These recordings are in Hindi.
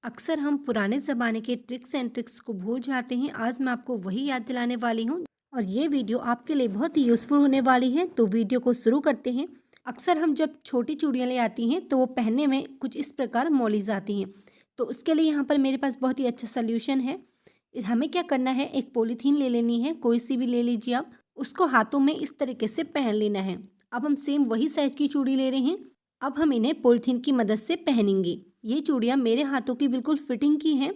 अक्सर हम पुराने ज़माने के ट्रिक्स एंड ट्रिक्स को भूल जाते हैं। आज मैं आपको वही याद दिलाने वाली हूँ और ये वीडियो आपके लिए बहुत ही यूज़फुल होने वाली है। तो वीडियो को शुरू करते हैं। अक्सर हम जब छोटी चूड़ियाँ ले आती हैं तो वो पहनने में कुछ इस प्रकार मौली जाती हैं। तो उसके लिए यहाँ पर मेरे पास बहुत ही अच्छा सल्यूशन है। हमें क्या करना है, एक पॉलीथीन ले लेनी है, कोई सी भी ले लीजिए आप। उसको हाथों में इस तरीके से पहन लेना है। अब हम सेम वही साइज़ की चूड़ी ले रहे हैं। अब हम इन्हें पॉलीथीन की मदद से पहनेंगे। ये चूड़ियाँ मेरे हाथों की बिल्कुल फिटिंग की हैं।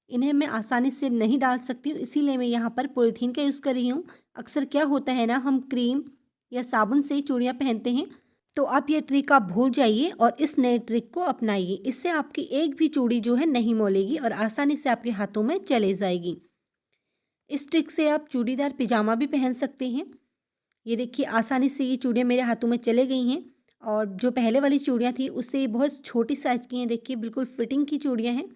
इन्हें मैं आसानी से नहीं डाल सकती हूँ, इसीलिए मैं यहाँ पर पॉलीथीन का यूज़ कर रही हूँ। अक्सर क्या होता है ना, हम क्रीम या साबुन से ही चूड़ियाँ पहनते हैं। तो आप ये ट्रिक आप भूल जाइए और इस नए ट्रिक को अपनाइए। इससे आपकी एक भी चूड़ी जो है नहीं मोलेगी और आसानी से आपके हाथों में चले जाएगी। इस ट्रिक से आप चूड़ीदार पिजामा भी पहन सकते हैं। ये देखिए, आसानी से ये चूड़ियाँ मेरे हाथों में चले गई हैं। और जो पहले वाली चूड़ियाँ थी उससे ये बहुत छोटी साइज़ की हैं। देखिए, बिल्कुल फिटिंग की चूड़ियाँ हैं।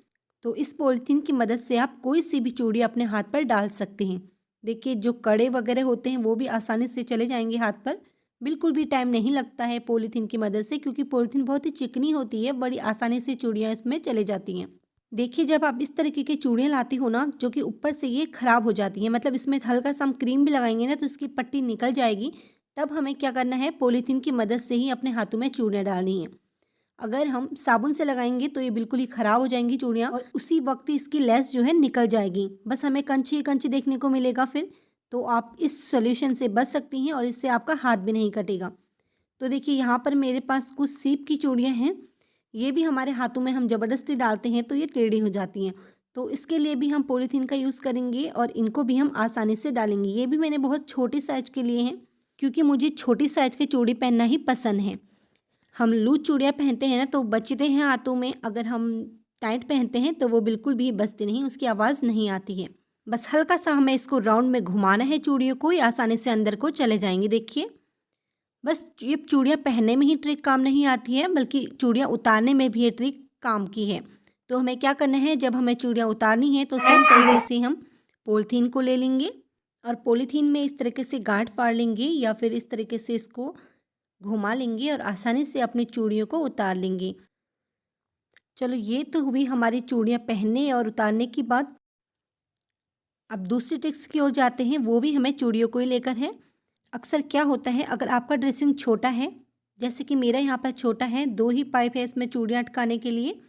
तो इस पॉलीथीन की मदद से आप कोई सी भी चूड़ी अपने हाथ पर डाल सकते हैं। देखिए, जो कड़े वगैरह होते हैं वो भी आसानी से चले जाएंगे हाथ पर। बिल्कुल भी टाइम नहीं लगता है पॉलीथीन की मदद से, क्योंकि पॉलीथीन बहुत ही चिकनी होती है। बड़ी आसानी से चूड़ियाँ इसमें चले जाती हैं। देखिए, जब आप इस तरीके की चूड़ियाँ लाती हो ना, जो कि ऊपर से ये ख़राब हो जाती हैं, मतलब इसमें हल्का सा हम क्रीम भी लगाएंगे ना तो इसकी पट्टी निकल जाएगी। तब हमें क्या करना है, पॉलीथीन की मदद से ही अपने हाथों में चूड़ियाँ डालनी हैं। अगर हम साबुन से लगाएंगे तो ये बिल्कुल ही ख़राब हो जाएंगी चूड़ियाँ और उसी वक्त ही इसकी लेस जो है निकल जाएगी। बस हमें कंची ही कंची देखने को मिलेगा फिर। तो आप इस सॉल्यूशन से बच सकती हैं और इससे आपका हाथ भी नहीं कटेगा। तो देखिए, यहाँ पर मेरे पास कुछ सीप की चूड़ियाँ हैं। ये भी हमारे हाथों में हम ज़बरदस्ती डालते हैं तो ये टेढ़ी हो जाती हैं। तो इसके लिए भी हम पॉलीथीन का यूज़ करेंगे और इनको भी हम आसानी से डालेंगे। ये भी मैंने बहुत छोटे साइज़ के लिए हैं, क्योंकि मुझे छोटी साइज़ की चूड़ी पहनना ही पसंद है। हम लूज़ चूड़ियाँ पहनते हैं ना तो बचते हैं हाथों में। अगर हम टाइट पहनते हैं तो वो बिल्कुल भी बचती नहीं, उसकी आवाज़ नहीं आती है। बस हल्का सा हमें इसको राउंड में घुमाना है चूड़ियों को, ये आसानी से अंदर को चले जाएंगे। देखिए, बस ये चूड़ियाँ पहनने में ही ट्रिक काम नहीं आती है, बल्कि चूड़ियाँ उतारने में भी ये ट्रिक काम की है। तो हमें क्या करना है, जब हमें चूड़ियाँ उतारनी है तो सेम तरीके से हम पॉलीथीन को ले लेंगे और पॉलीथीन में इस तरीके से गांठ फाड़ लेंगे या फिर इस तरीके से इसको घुमा लेंगे और आसानी से अपनी चूड़ियों को उतार लेंगे। चलो, ये तो हुई हमारी चूड़ियाँ पहनने और उतारने की बात। अब दूसरी ट्रिक्स की ओर जाते हैं, वो भी हमें चूड़ियों को ही लेकर है। अक्सर क्या होता है, अगर आपका ड्रेसिंग छोटा है, जैसे कि मेरा यहाँ पर छोटा है, 2 ही पाइप है इसमें चूड़ियाँ अटकाने के लिए।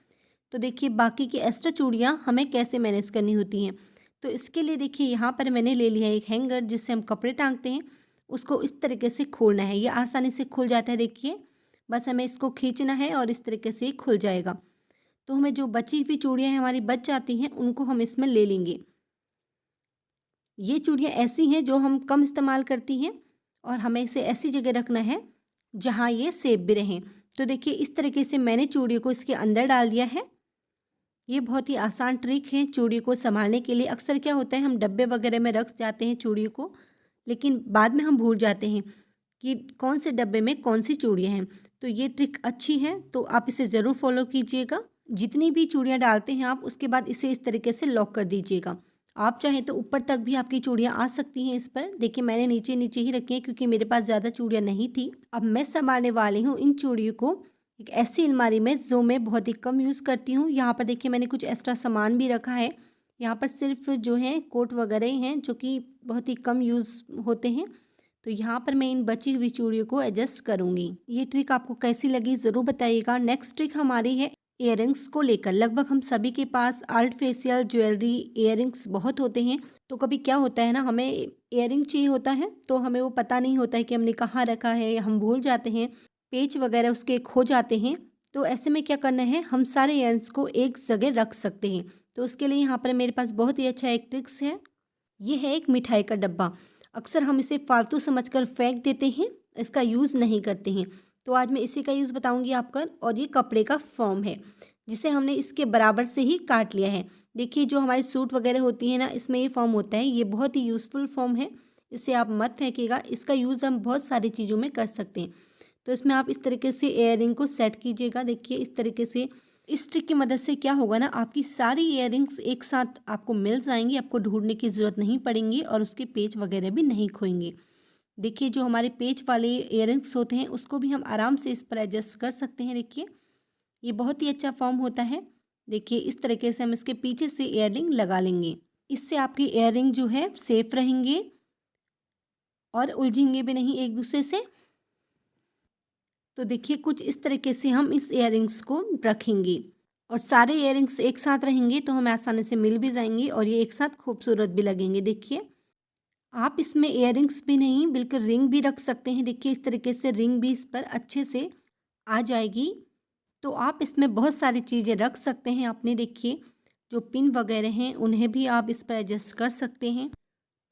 तो देखिए, बाकी की एक्स्ट्रा चूड़ियाँ हमें कैसे मैनेज करनी होती हैं। तो इसके लिए देखिए, यहाँ पर मैंने ले लिया एक हैंगर जिससे हम कपड़े टाँगते हैं। उसको इस तरीके से खोलना है, ये आसानी से खुल जाता है देखिए। बस हमें इसको खींचना है और इस तरीके से ही खुल जाएगा। तो हमें जो बची हुई चूड़ियाँ हैं हमारी बच जाती हैं, उनको हम इसमें ले लेंगे। ये चूड़ियाँ ऐसी हैं जो हम कम इस्तेमाल करती हैं और हमें इसे ऐसी जगह रखना है जहाँ ये सेफ भी रहें। तो देखिए, इस तरीके से मैंने चूड़ियों को इसके अंदर डाल दिया है। ये बहुत ही आसान ट्रिक है चूड़ी को संभालने के लिए। अक्सर क्या होता है, हम डब्बे वगैरह में रख जाते हैं चूड़ियों को, लेकिन बाद में हम भूल जाते हैं कि कौन से डब्बे में कौन सी चूड़ियाँ हैं। तो ये ट्रिक अच्छी है, तो आप इसे ज़रूर फॉलो कीजिएगा। जितनी भी चूड़ियाँ डालते हैं आप, उसके बाद इसे इस तरीके से लॉक कर दीजिएगा। आप चाहें तो ऊपर तक भी आपकी चूड़ियाँ आ सकती हैं इस पर। देखिए, मैंने नीचे नीचे ही रखी हैं क्योंकि मेरे पास ज़्यादा चूड़ियाँ नहीं थी। अब मैं संभालने वाली हूँ इन चूड़ियों को एक ऐसी अलमारी में जो मैं बहुत ही कम यूज़ करती हूँ। यहाँ पर देखिए, मैंने कुछ एक्स्ट्रा सामान भी रखा है। यहाँ पर सिर्फ जो है कोट वगैरह ही हैं जो कि बहुत ही कम यूज़ होते हैं। तो यहाँ पर मैं इन बची हुई चूड़ियों को एडजस्ट करूँगी। ये ट्रिक आपको कैसी लगी ज़रूर बताइएगा। नेक्स्ट ट्रिक हमारी है इयररिंग्स को लेकर। लगभग हम सभी के पास आर्टिफिशियल ज्वेलरी इयररिंग्स बहुत होते हैं। तो कभी क्या होता है ना, हमें इयररिंग चाहिए होता है तो हमें वो पता नहीं होता है कि हमने कहाँ रखा है, या हम भूल जाते हैं, पेच वगैरह उसके खो जाते हैं। तो ऐसे में क्या करना है, हम सारे इयररिंग्स को एक जगह रख सकते हैं। तो उसके लिए यहाँ पर मेरे पास बहुत ही अच्छा एक ट्रिक्स है। ये है एक मिठाई का डब्बा। अक्सर हम इसे फालतू समझकर फेंक देते हैं, इसका यूज़ नहीं करते हैं। तो आज मैं इसी का यूज़ बताऊंगी आपका। और ये कपड़े का फॉर्म है जिसे हमने इसके बराबर से ही काट लिया है। देखिए, जो हमारी सूट वगैरह होती है ना, इसमें ये फॉर्म होता है। ये बहुत ही यूज़फुल फॉर्म है, इसे आप मत फेंकिएगा। इसका यूज़ हम बहुत सारी चीज़ों में कर सकते हैं। तो इसमें आप इस तरीके से इयररिंग को सेट कीजिएगा। देखिए, इस तरीके से। इस ट्रिक की मदद से क्या होगा ना, आपकी सारी इयररिंग्स एक साथ आपको मिल जाएंगी, आपको ढूंढने की ज़रूरत नहीं पड़ेगी और उसके पेच वगैरह भी नहीं खोएंगे। देखिए, जो हमारे पेच वाले इयररिंग्स होते हैं उसको भी हम आराम से इस पर एडजस्ट कर सकते हैं। देखिए, ये बहुत ही अच्छा फॉर्म होता है। देखिए इस तरीके से हम इसके पीछे से ईयररिंग लगा लेंगे। इससे आपकी ईयररिंग जो है सेफ रहेंगे और उलझेंगे भी नहीं एक दूसरे से। तो देखिए कुछ इस तरीके से हम इस ईयररिंग्स को रखेंगे और सारे ईयररिंग्स एक साथ रहेंगे तो हमें आसानी से मिल भी जाएंगे और ये एक साथ खूबसूरत भी लगेंगे। देखिए आप इसमें ईयररिंग्स भी नहीं बिल्कुल रिंग भी रख सकते हैं। देखिए इस तरीके से रिंग भी इस पर अच्छे से आ जाएगी। तो आप इसमें बहुत सारी चीज़ें रख सकते हैं अपने। देखिए जो पिन वगैरह हैं उन्हें भी आप इस पर एडजस्ट कर सकते हैं।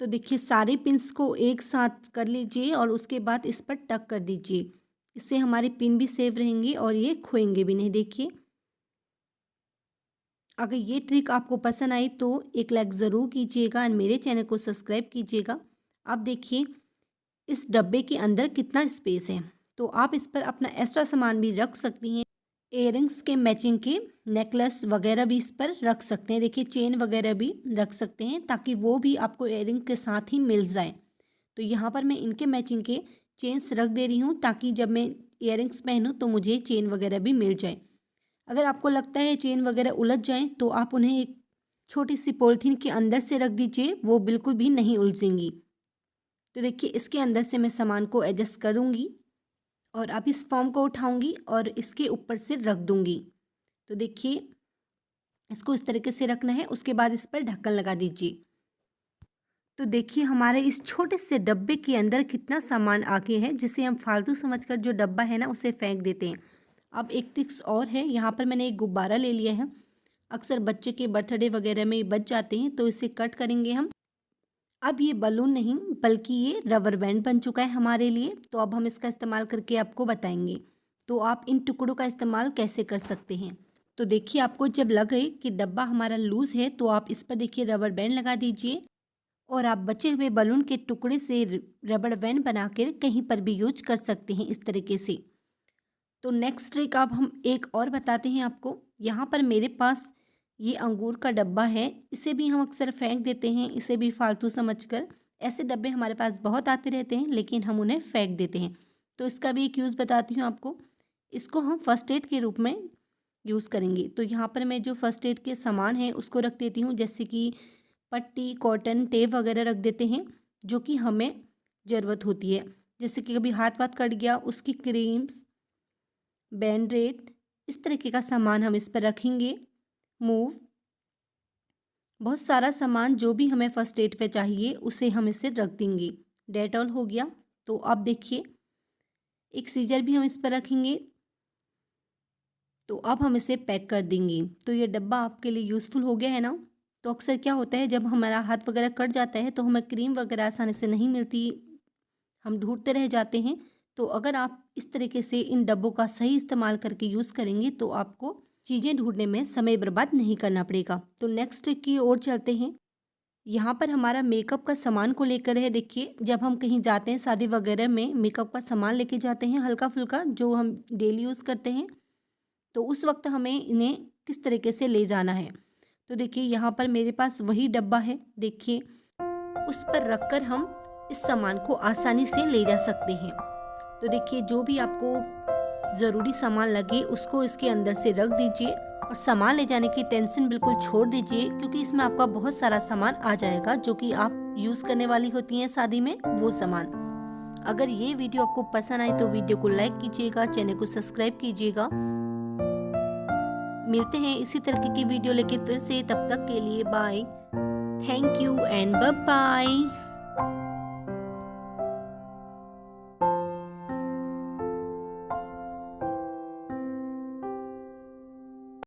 तो देखिए सारे पिन्स को एक साथ कर लीजिए और उसके बाद इस पर टक कर दीजिए। इससे हमारे पिन भी सेफ रहेंगे और ये खोएंगे भी नहीं। देखिए अगर ये ट्रिक आपको पसंद आई तो एक लाइक ज़रूर कीजिएगा और मेरे चैनल को सब्सक्राइब कीजिएगा। आप देखिए इस डब्बे के अंदर कितना स्पेस है, तो आप इस पर अपना एक्स्ट्रा सामान भी रख सकती हैं। इयररिंग्स के मैचिंग के नेकलेस वगैरह भी इस पर रख सकते हैं। देखिए चेन वगैरह भी रख सकते हैं ताकि वो भी आपको इयररिंग के साथ ही मिल जाए। तो यहाँ पर मैं इनके मैचिंग के चेन्स रख दे रही हूँ ताकि जब मैं इयररिंग्स पहनूँ तो मुझे चेन वगैरह भी मिल जाए। अगर आपको लगता है चेन वगैरह उलझ जाएँ तो आप उन्हें एक छोटी सी पॉलीथीन के अंदर से रख दीजिए, वो बिल्कुल भी नहीं उलझेंगी। तो देखिए इसके अंदर से मैं सामान को एडजस्ट करूँगी और अब इस फॉर्म को उठाऊँगी और इसके ऊपर से रख दूँगी। तो देखिए इसको इस तरीके से रखना है। उसके बाद इस पर ढक्कन लगा दीजिए। तो देखिए हमारे इस छोटे से डब्बे के अंदर कितना सामान आ गया है, जिसे हम फालतू समझकर जो डब्बा है ना उसे फेंक देते हैं। अब एक ट्रिक्स और है, यहाँ पर मैंने एक गुब्बारा ले लिया है। अक्सर बच्चे के बर्थडे वगैरह में बच जाते हैं तो इसे कट करेंगे हम। अब ये बलून नहीं बल्कि ये रबर बैंड बन चुका है हमारे लिए। तो अब हम इसका इस्तेमाल करके आपको बताएंगे। तो आप इन टुकड़ों का इस्तेमाल कैसे कर सकते हैं। तो देखिए आपको जब लगे कि डब्बा हमारा लूज़ है तो आप इस पर देखिए रबर बैंड लगा दीजिए और आप बचे हुए बलून के टुकड़े से रबर बैंड बनाकर कहीं पर भी यूज कर सकते हैं इस तरीके से। तो नेक्स्ट ट्रिक अब हम एक और बताते हैं आपको। यहाँ पर मेरे पास ये अंगूर का डब्बा है, इसे भी हम अक्सर फेंक देते हैं, इसे भी फालतू समझकर। ऐसे डब्बे हमारे पास बहुत आते रहते हैं लेकिन हम उन्हें फेंक देते हैं। तो इसका भी एक यूज़ बताती हूँ आपको। इसको हम फर्स्ट एड के रूप में यूज़ करेंगे। तो यहाँ पर मैं जो फर्स्ट एड के सामान है उसको रख देती हूँ, जैसे कि पट्टी, कॉटन, टेप वगैरह रख देते हैं जो कि हमें ज़रूरत होती है। जैसे कि कभी हाथ वाथ कट गया, उसकी क्रीम्स, बैंडेड, इस तरीके का सामान हम इस पर रखेंगे। मूव, बहुत सारा सामान जो भी हमें फर्स्ट एड पे चाहिए उसे हम इसे रख देंगे। डेटॉल हो गया। तो अब देखिए एक सीजर भी हम इस पर रखेंगे। तो अब हम इसे पैक कर देंगे। तो ये डब्बा आपके लिए यूज़फुल हो गया है ना। तो अक्सर क्या होता है जब हमारा हाथ वगैरह कट जाता है तो हमें क्रीम वगैरह आसानी से नहीं मिलती, हम ढूंढते रह जाते हैं। तो अगर आप इस तरीके से इन डब्बों का सही इस्तेमाल करके यूज़ करेंगे तो आपको चीज़ें ढूंढने में समय बर्बाद नहीं करना पड़ेगा। तो नेक्स्ट ट्रिक की ओर चलते हैं। यहाँ पर हमारा मेकअप का सामान को लेकर है। देखिए जब हम कहीं जाते हैं शादी वगैरह में, मेकअप का सामान लेके जाते हैं हल्का फुल्का जो हम डेली यूज़ करते हैं, तो उस वक्त हमें इन्हें किस तरीके से ले जाना है। तो देखिए यहाँ पर मेरे पास वही डब्बा है। देखिए उस पर रखकर हम इस सामान को आसानी से ले जा सकते हैं। तो देखिए जो भी आपको ज़रूरी सामान लगे उसको इसके अंदर से रख दीजिए और सामान ले जाने की टेंशन बिल्कुल छोड़ दीजिए, क्योंकि इसमें आपका बहुत सारा सामान आ जाएगा जो कि आप यूज़ करने वाली होती हैं शादी में, वो सामान। अगर ये वीडियो आपको पसंद आए तो वीडियो को लाइक कीजिएगा, चैनल को सब्सक्राइब कीजिएगा। मिलते हैं इसी तरीके की वीडियो लेके फिर से, तब तक के लिए bye, thank you and bye bye.